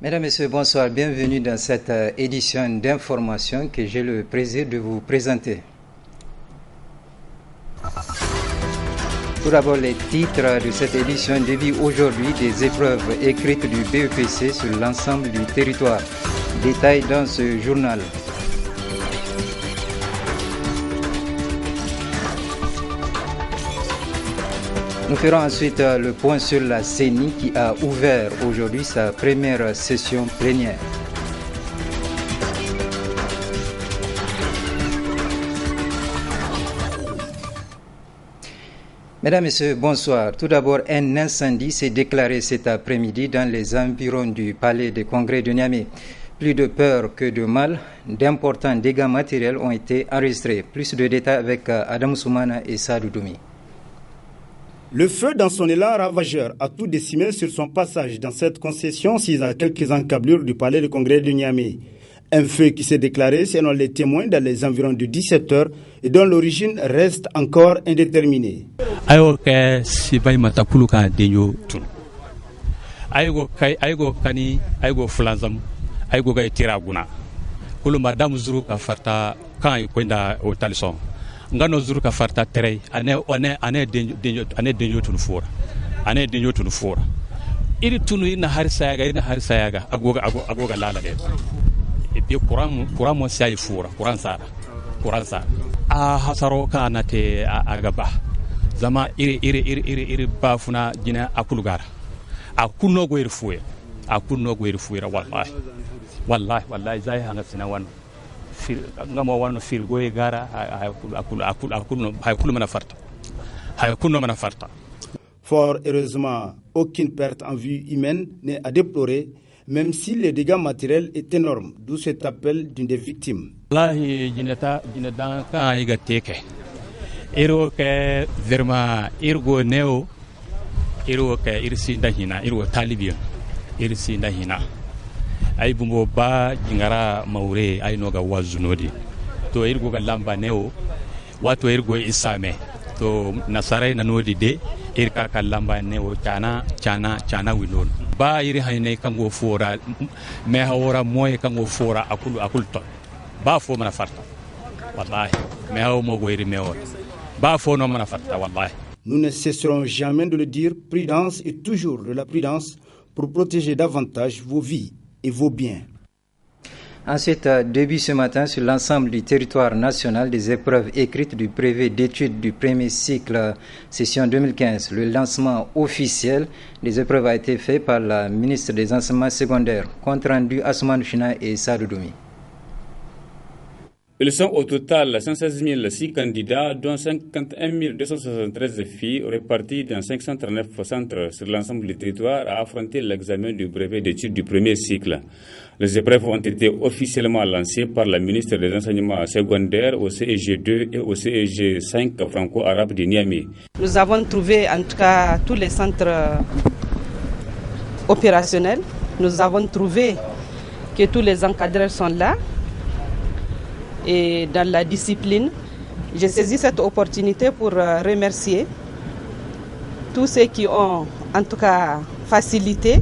Mesdames, Messieurs, bonsoir. Bienvenue dans cette édition d'information que j'ai le plaisir de vous présenter. Tout d'abord, les titres de cette édition débutent aujourd'hui des épreuves écrites du BEPC sur l'ensemble du territoire. Détails dans ce journal. Nous ferons ensuite le point sur la CENI qui a ouvert aujourd'hui sa première session plénière. Mesdames, Messieurs, bonsoir. Tout d'abord, un incendie s'est déclaré cet après-midi dans les environs du palais des congrès de Niamey. Plus de peur que de mal, d'importants dégâts matériels ont été enregistrés. Plus de détails avec Adam Soumana et Sadou Doumi. Le feu, dans son élan ravageur, a tout décimé sur son passage dans cette concession sise à quelques encablures du palais des congrès de Niamey. Un feu qui s'est déclaré, selon les témoins, dans les environs de 17 heures et dont l'origine reste encore indéterminée. Ayo sibay matakulu ka denyo tun ayo kani ayo fulanzam ayo ga tiraguna kulu madam zuru ka farta kan kwenda hotelson ngano zuru ka farta tere ane denyo tun fora iri tunu ina harisa yaga agoga lala de et puis courant mo sai fora courant sa a hasaro kana te agaba zama iri bafuna jina akulugara akunno go irfuwe wallahi zai hanga sina wan fil ngamo wan fil go gara akul mana farta. Fort heureusement, aucune perte en vie humaine n'est à déplorer, même si les dégâts matériels est énorme, d'où cet appel d'une des victimes. Wallahi jinata ka iga teke iro ke verma irgo neo iro ke irsi ndahina iro talibion irsi ndahina ay bumbo ba jingara maure ay noga wazunodi to irgo ga lamba neo wato irgo isame to nasare na nodi de irka ka lamba neo chana winon ba iri hayne kango fora me hawora moy kango fora akul to ba fo mana farta wallahi me hawo mo go iri mewo. Nous ne cesserons jamais de le dire, prudence et toujours de la prudence pour protéger davantage vos vies et vos biens. Ensuite, début ce matin sur l'ensemble du territoire national des épreuves écrites du brevet d'études du premier cycle session 2015. Le lancement officiel des épreuves a été fait par la ministre des Enseignements secondaires. Compte rendu Asman China et Sadou Doumi. Ils sont au total 116 006 candidats, dont 51 273 filles réparties dans 539 centres sur l'ensemble du territoire à affronter l'examen du brevet d'études du premier cycle. Les épreuves ont été officiellement lancées par la ministre des Enseignements secondaires au CEG 2 et au CEG 5 franco-arabe de Niamey. Nous avons trouvé en tout cas tous les centres opérationnels. Nous avons trouvé que tous les encadreurs sont là. Et dans la discipline, j'ai saisi cette opportunité pour remercier tous ceux qui ont en tout cas facilité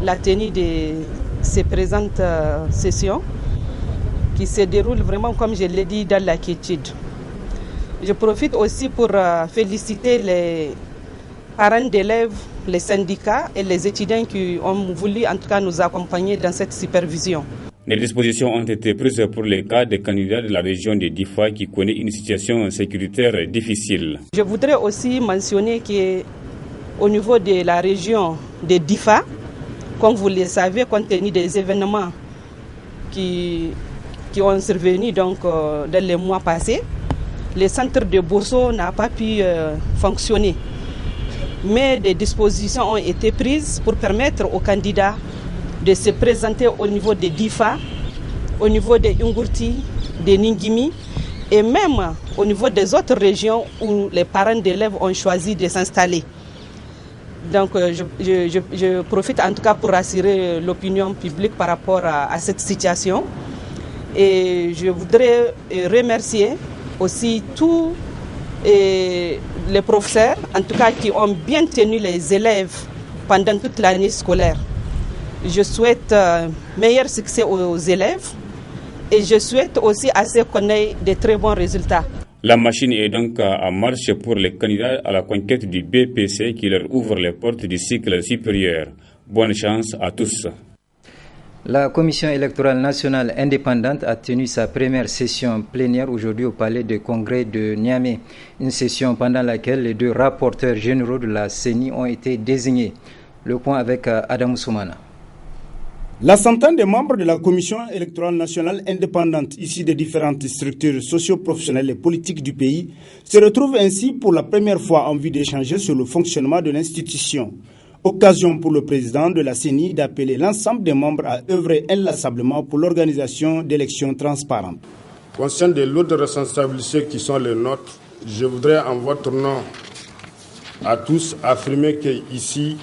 la tenue de ces présentes sessions qui se déroulent vraiment comme je l'ai dit dans la quiétude. Je profite aussi pour féliciter les parents d'élèves, les syndicats et les étudiants qui ont voulu en tout cas nous accompagner dans cette supervision. Les dispositions ont été prises pour les cas des candidats de la région de Difa qui connaît une situation sécuritaire difficile. Je voudrais aussi mentionner qu'au niveau de la région de Difa, comme vous le savez, compte tenu des événements qui ont survenu donc, dans les mois passés, le centre de Bosso n'a pas pu fonctionner. Mais des dispositions ont été prises pour permettre aux candidats de se présenter au niveau de Difa, au niveau de Ingurti, de Ningimi et même au niveau des autres régions où les parents d'élèves ont choisi de s'installer. Donc je profite en tout cas pour rassurer l'opinion publique par rapport à cette situation. Et je voudrais remercier aussi tous les professeurs, en tout cas qui ont bien tenu les élèves pendant toute l'année scolaire. je souhaite meilleur succès aux élèves et je souhaite aussi à ce qu'on ait de très bons résultats. La machine est donc en marche pour les candidats à la conquête du BPC qui leur ouvre les portes du cycle supérieur. Bonne chance à tous. La Commission électorale nationale indépendante a tenu sa première session plénière aujourd'hui au Palais de Congrès de Niamey. Une session pendant laquelle les 2 rapporteurs généraux de la CENI ont été désignés. Le point avec Adam Soumana. La centaine de membres de la Commission électorale nationale indépendante, issus de différentes structures socio-professionnelles et politiques du pays, se retrouvent ainsi pour la première fois en vue d'échanger sur le fonctionnement de l'institution. Occasion pour le président de la CENI d'appeler l'ensemble des membres à œuvrer inlassablement pour l'organisation d'élections transparentes. Conscient des lourdes responsabilités qui sont les nôtres, je voudrais en votre nom à tous affirmer ici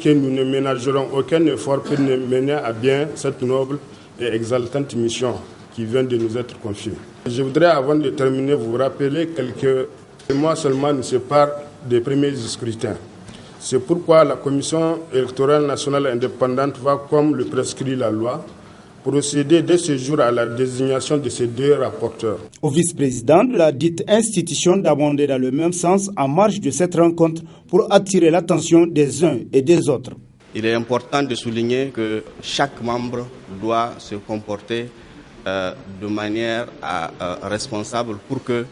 que nous ne ménagerons aucun effort pour mener à bien cette noble et exaltante mission qui vient de nous être confiée. Je voudrais, avant de terminer, vous rappeler quelques mois seulement nous séparent des premiers scrutins. C'est pourquoi la Commission électorale nationale indépendante va, comme le prescrit la loi, procéder dès ce jour à la désignation de ces 2 rapporteurs. Au vice-président de la dite institution d'abonder dans le même sens en marge de cette rencontre pour attirer l'attention des uns et des autres. Il est important de souligner que chaque membre doit se comporter de manière responsable pour que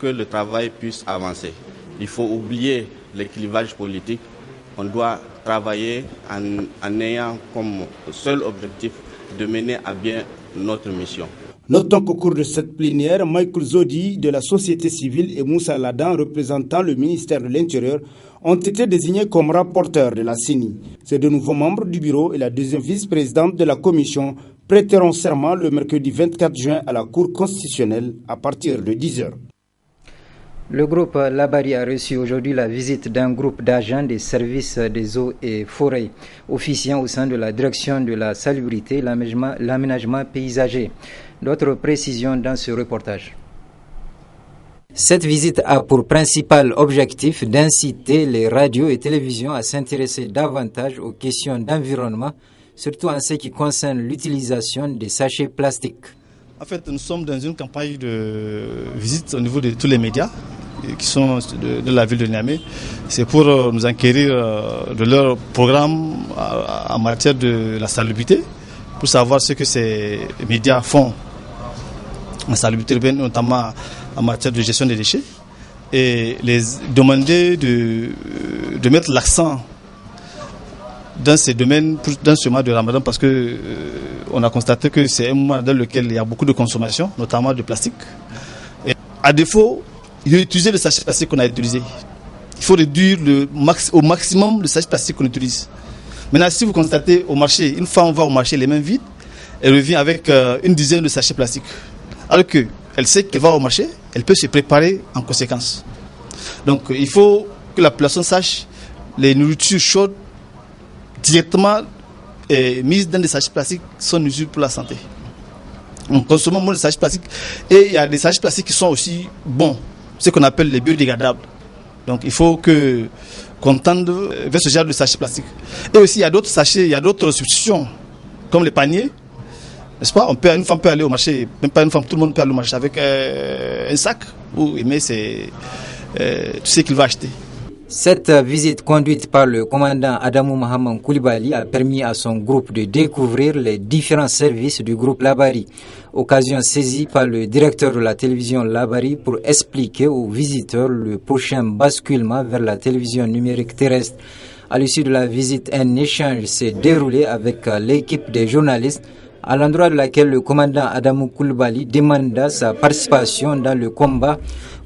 le travail puisse avancer. Il faut oublier les clivages politiques. On doit travailler en ayant comme seul objectif de mener à bien notre mission. Notons qu'au cours de cette plénière, Michael Zodi de la société civile et Moussa Ladan, représentant le ministère de l'Intérieur, ont été désignés comme rapporteurs de la CENI. Ces 2 nouveaux membres du bureau et la 2e vice-présidente de la commission prêteront serment le mercredi 24 juin à la Cour constitutionnelle à partir de 10h. Le groupe Labari a reçu aujourd'hui la visite d'un groupe d'agents des services des eaux et forêts, officiant au sein de la direction de la salubrité et l'aménagement paysager. D'autres précisions dans ce reportage. Cette visite a pour principal objectif d'inciter les radios et télévisions à s'intéresser davantage aux questions d'environnement, surtout en ce qui concerne l'utilisation des sachets plastiques. En fait, nous sommes dans une campagne de visite au niveau de tous les médias qui sont de la ville de Niamey. C'est pour nous enquérir de leur programme en matière de la salubrité, pour savoir ce que ces médias font en salubrité urbaine, notamment en matière de gestion des déchets, et les demander de mettre l'accent dans ces domaines, dans ce mois de Ramadan, parce que on a constaté que c'est un mois dans lequel il y a beaucoup de consommation, notamment de plastique. Et à défaut, il faut utiliser le sachet plastique qu'on a utilisé. Il faut réduire au maximum le sachet plastique qu'on utilise. Maintenant, si vous constatez au marché, une fois on va au marché les mains vides, elle revient avec une dizaine de sachets plastiques. Alors qu'elle sait qu'elle va au marché, elle peut se préparer en conséquence. Donc il faut que la population sache les nourritures chaudes directement mises dans des sachets plastiques sont nuisibles pour la santé. On consomme moins de sachets plastiques et il y a des sachets plastiques qui sont aussi bons, ce qu'on appelle les biodégradables. Donc il faut qu'on tende vers ce genre de sachets plastiques. Et aussi il y a d'autres sachets, il y a d'autres substitutions, comme les paniers, n'est-ce pas? Une femme peut aller au marché, même pas une femme, tout le monde peut aller au marché avec un sac où il met tout ce qu'il va acheter. Cette visite conduite par le commandant Adamou Mohamed Koulibaly a permis à son groupe de découvrir les différents services du groupe Labari. Occasion saisie par le directeur de la télévision Labari pour expliquer aux visiteurs le prochain basculement vers la télévision numérique terrestre. À l'issue de la visite, un échange s'est déroulé avec l'équipe des journalistes, à l'endroit de laquelle le commandant Adamou Koulibaly demanda sa participation dans le combat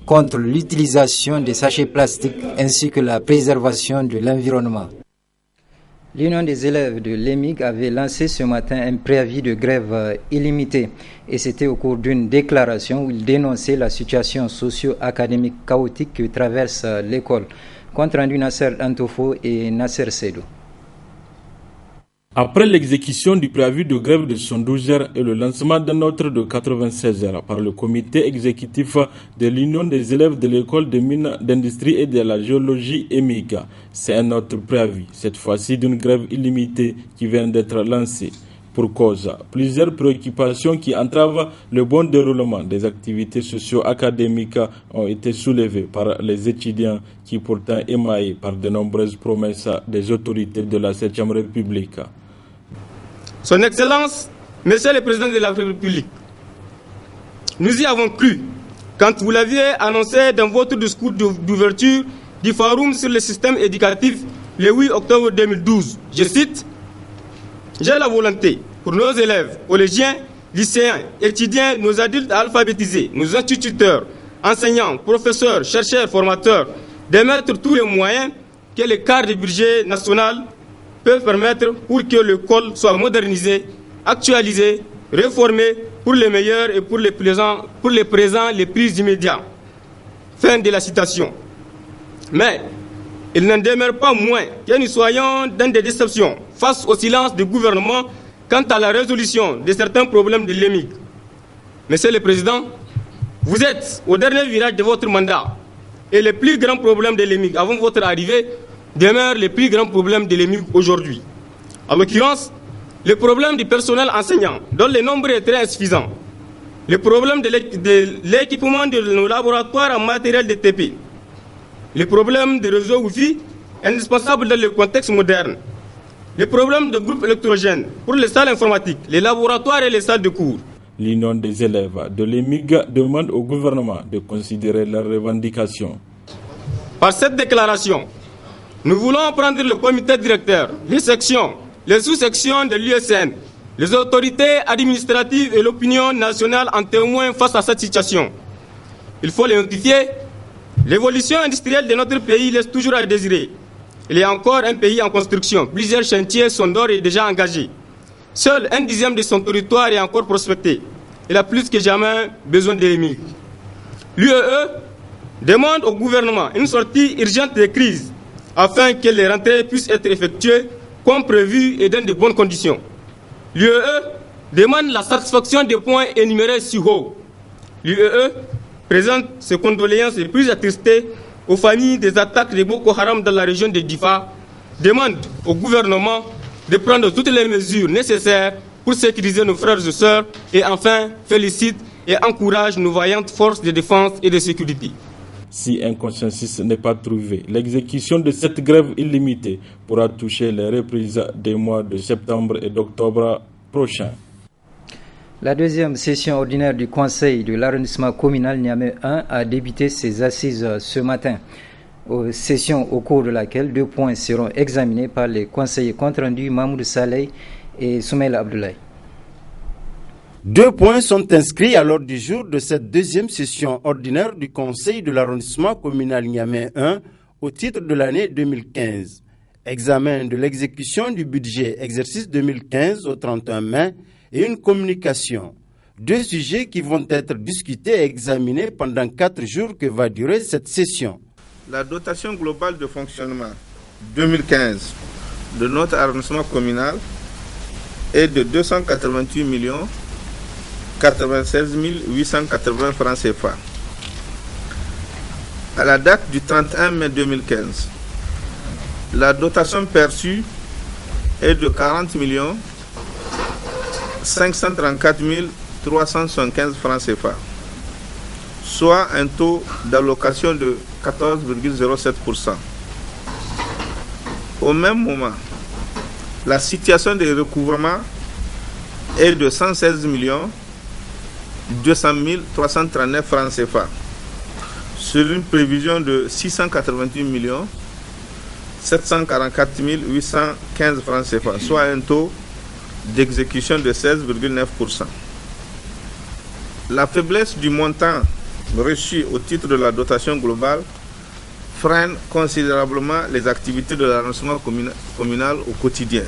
contre l'utilisation des sachets plastiques ainsi que la préservation de l'environnement. L'Union des élèves de l'EMIG avait lancé ce matin un préavis de grève illimité et c'était au cours d'une déclaration où il dénonçait la situation socio-académique chaotique que traverse l'école. Compte rendu Nasser Antofo et Nasser Sedou. Après l'exécution du préavis de grève de 72 heures et le lancement d'un autre de 96 heures par le comité exécutif de l'Union des élèves de l'école des mines d'industrie et de la géologie EMIGA, c'est un autre préavis, cette fois-ci d'une grève illimitée qui vient d'être lancée. Pour cause, plusieurs préoccupations qui entravent le bon déroulement des activités socio-académiques ont été soulevées par les étudiants qui pourtant émaillés par de nombreuses promesses des autorités de la 7e République. Son Excellence, Monsieur le Président de la République, nous y avons cru quand vous l'aviez annoncé dans votre discours d'ouverture du forum sur le système éducatif le 8 octobre 2012. Je cite: « J'ai la volonté pour nos élèves, collégiens, lycéens, étudiants, nos adultes alphabétisés, nos instituteurs, enseignants, professeurs, chercheurs, formateurs, de mettre tous les moyens que le quart du budget national peut permettre pour que l'école soit modernisée, actualisée, réformée pour les meilleurs et pour les présents les plus immédiats. » Fin de la citation. Mais il n'en demeure pas moins que nous soyons dans des déceptions face au silence du gouvernement quant à la résolution de certains problèmes de l'EMIG. Monsieur le Président, vous êtes au dernier virage de votre mandat et les plus grands problèmes de l'EMIG avant votre arrivée demeurent les plus grands problèmes de l'EMIG aujourd'hui. En l'occurrence, le problème du personnel enseignant, dont le nombre est très insuffisant, le problème de l'équipement de nos laboratoires en matériel de TP, le problème des réseaux Wi-Fi indispensables dans le contexte moderne, le problème de groupes électrogènes pour les salles informatiques, les laboratoires et les salles de cours. L'Union des élèves de l'EMIG demande au gouvernement de considérer leurs revendications. Par cette déclaration, nous voulons prendre le comité directeur, les sections, les sous-sections de l'USN, les autorités administratives et l'opinion nationale en témoin face à cette situation. Il faut les notifier. L'évolution industrielle de notre pays laisse toujours à désirer. Il y a encore un pays en construction. Plusieurs chantiers sont d'ores et déjà engagés. Seul 1/10 de son territoire est encore prospecté. Il a plus que jamais besoin de l'EMIG. L'UEE demande au gouvernement une sortie urgente des crises afin que les rentrées puissent être effectuées comme prévu et dans de bonnes conditions. L'UEE demande la satisfaction des points énumérés si haut. L'UEE présente ses condoléances les plus attristées aux familles des attaques de Boko Haram dans la région de Difa, demande au gouvernement de prendre toutes les mesures nécessaires pour sécuriser nos frères et sœurs et enfin félicite et encourage nos vaillantes forces de défense et de sécurité. Si un consensus n'est pas trouvé, l'exécution de cette grève illimitée pourra toucher les reprises des mois de septembre et d'octobre prochains. La deuxième session ordinaire du Conseil de l'arrondissement communal Niamey 1 a débuté ses assises ce matin. Session au cours de laquelle 2 points seront examinés par les conseillers compte rendus Mahmoud Saleh et Soumaïla Abdoulaye. 2 points sont inscrits à l'ordre du jour de cette deuxième session ordinaire du Conseil de l'arrondissement communal Niamey 1 au titre de l'année 2015. Examen de l'exécution du budget exercice 2015 au 31 mai et une communication. 2 sujets qui vont être discutés et examinés pendant 4 jours que va durer cette session. La dotation globale de fonctionnement 2015 de notre arrondissement communal est de 288 96 880 francs CFA. À la date du 31 mai 2015, la dotation perçue est de 40 534 375 francs CFA, soit un taux d'allocation de 14,07%. Au même moment, la situation de recouvrement est de 116 200 339 francs CFA, sur une prévision de 688 744 815 francs CFA, soit un taux d'exécution de 16,9%. La faiblesse du montant reçu au titre de la dotation globale freine considérablement les activités de l'arrondissement communal au quotidien.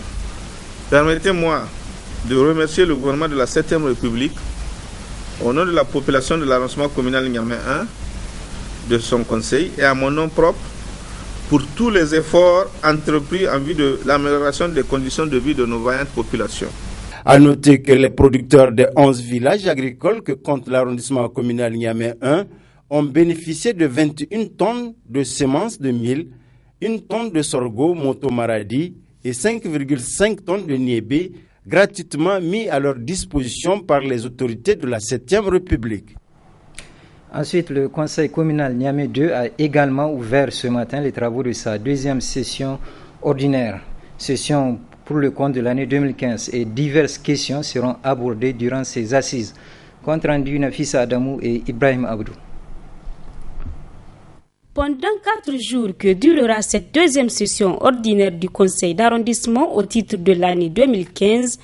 Permettez-moi de remercier le gouvernement de la 7e République au nom de la population de l'arrondissement communal Niamey 1, de son conseil et à mon nom propre pour tous les efforts entrepris en vue de l'amélioration des conditions de vie de nos vaillantes populations. À noter que les producteurs des 11 villages agricoles que compte l'arrondissement communal Niamey 1 ont bénéficié de 21 tonnes de semences de mil, 1 tonne de sorgho Moto Maradi et 5,5 tonnes de niébé gratuitement mis à leur disposition par les autorités de la 7e République. Ensuite, le conseil communal Niamey 2 a également ouvert ce matin les travaux de sa deuxième session ordinaire. Session pour le compte de l'année 2015 et diverses questions seront abordées durant ces assises. Compte rendu Nafisa Adamou et Ibrahim Abdou. Pendant 4 jours que durera cette deuxième session ordinaire du conseil d'arrondissement au titre de l'année 2015,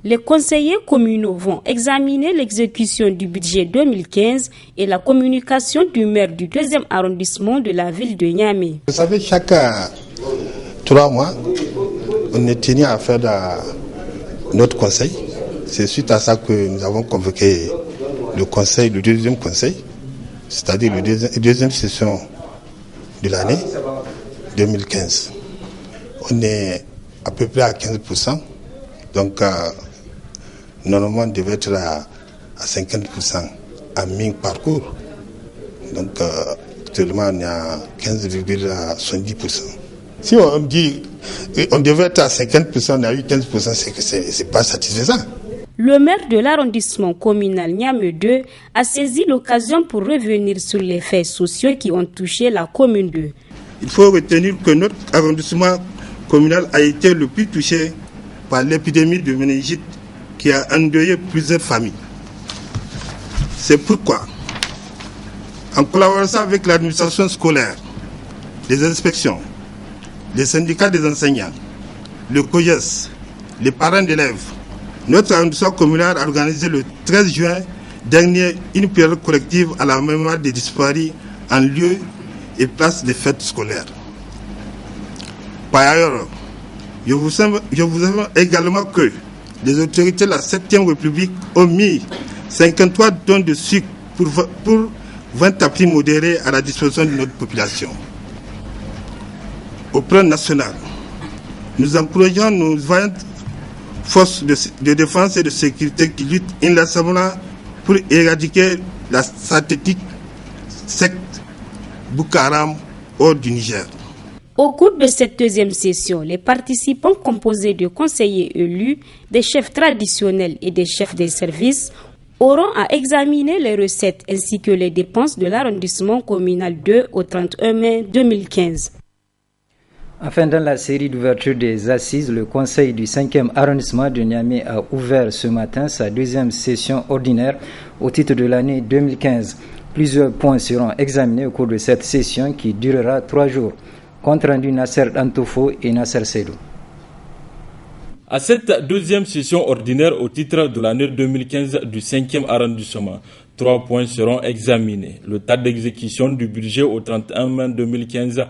les conseillers communaux vont examiner l'exécution du budget 2015 et la communication du maire du 2e arrondissement de la ville de Niamey. Vous savez, chaque 3 mois, on est tenu à faire notre conseil. C'est suite à ça que nous avons convoqué le conseil, le 2e conseil, c'est-à-dire la deuxième session de l'année 2015. On est à peu près à 15%. Donc, normalement, on devait être à 50% à mi-parcours. Donc, actuellement, on est à 15,70%. Si on dit on devait être à 50%, on a eu 15%, c'est que c'est pas satisfaisant. Le maire de l'arrondissement communal Niamey 2 a saisi l'occasion pour revenir sur les faits sociaux qui ont touché la commune 2. Il faut retenir que notre arrondissement communal a été le plus touché par l'épidémie de méningite qui a endeuillé plusieurs familles. C'est pourquoi, en collaboration avec l'administration scolaire, les inspections, les syndicats des enseignants, le COGES, les parents d'élèves, notre arrondissement communal a organisé le 13 juin dernier une prière collective à la mémoire des disparus en lieu et place des fêtes scolaires. Par ailleurs, je vous informe également que les autorités de la 7e République ont mis 53 tonnes de sucre pour 20 applis modérés à la disposition de notre population. Au plan national, nous encourageons nos vaillantes forces de défense et de sécurité qui luttent inlassablement pour éradiquer la stratégique secte Boko Haram hors du Niger. Au cours de cette deuxième session, les participants composés de conseillers élus, des chefs traditionnels et des chefs des services auront à examiner les recettes ainsi que les dépenses de l'arrondissement communal 2 au 31 mai 2015. Enfin, dans la série d'ouverture des assises, le conseil du 5e arrondissement de Niamey a ouvert ce matin sa deuxième session ordinaire au titre de l'année 2015. Plusieurs points seront examinés au cours de cette session qui durera 3 jours. Compte rendu Nasser Antofo et Nasser Sedou. À cette deuxième session ordinaire au titre de l'année 2015 du 5e arrondissement, 3 points seront examinés. Le tas d'exécution du budget au 31 mai 2015,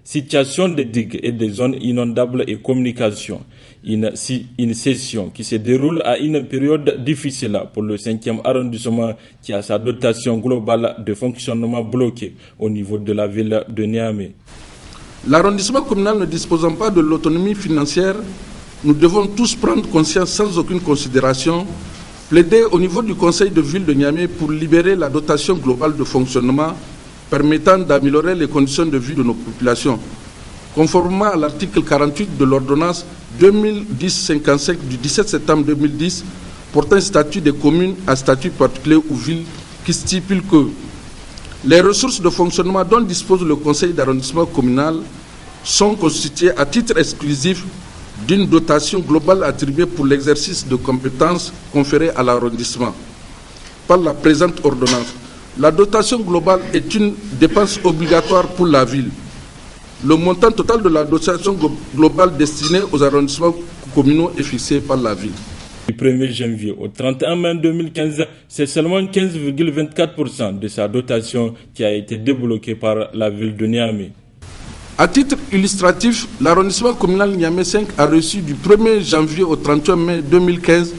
situation des digues et des zones inondables et communication. Une session qui se déroule à une période difficile pour le 5e arrondissement qui a sa dotation globale de fonctionnement bloquée au niveau de la ville de Niamey. L'arrondissement communal ne disposant pas de l'autonomie financière, nous devons tous prendre conscience sans aucune considération, plaider au niveau du conseil de ville de Niamey pour libérer la dotation globale de fonctionnement permettant d'améliorer les conditions de vie de nos populations. Conformément à l'article 48 de l'ordonnance 2010-55 du 17 septembre 2010 portant statut des communes à statut particulier ou ville qui stipule que les ressources de fonctionnement dont dispose le conseil d'arrondissement communal sont constituées à titre exclusif d'une dotation globale attribuée pour l'exercice de compétences conférées à l'arrondissement par la présente ordonnance. La dotation globale est une dépense obligatoire pour la ville. Le montant total de la dotation globale destinée aux arrondissements communaux est fixé par la ville. Du 1er janvier au 31 mai 2015, c'est seulement 15,24% de sa dotation qui a été débloquée par la ville de Niamey. À titre illustratif, l'arrondissement communal Niamey 5 a reçu du 1er janvier au 31 mai 2015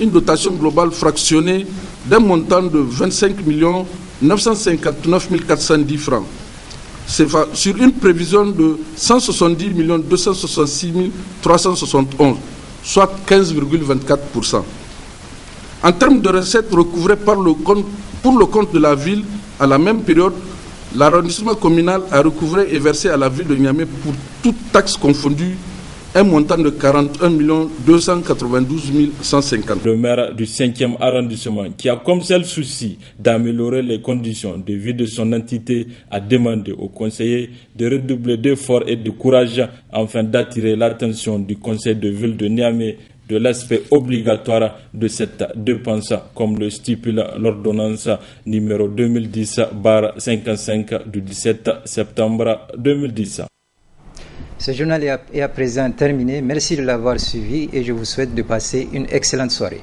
une dotation globale fractionnée d'un montant de 25 959 410 francs. CFA sur une prévision de 170 266 371, soit 15,24%. En termes de recettes recouvrées pour le compte de la ville, à la même période, l'arrondissement communal a recouvré et versé à la ville de Niamey pour toutes taxes confondues un montant de 41 292 150. Le maire du 5e arrondissement, qui a comme seul souci d'améliorer les conditions de vie de son entité, a demandé aux conseillers de redoubler d'efforts et de courage afin d'attirer l'attention du conseil de ville de Niamey de l'aspect obligatoire de cette dépense, comme le stipule l'ordonnance numéro 2010/55 du 17 septembre 2010. Ce journal est à présent terminé. Merci de l'avoir suivi et je vous souhaite de passer une excellente soirée.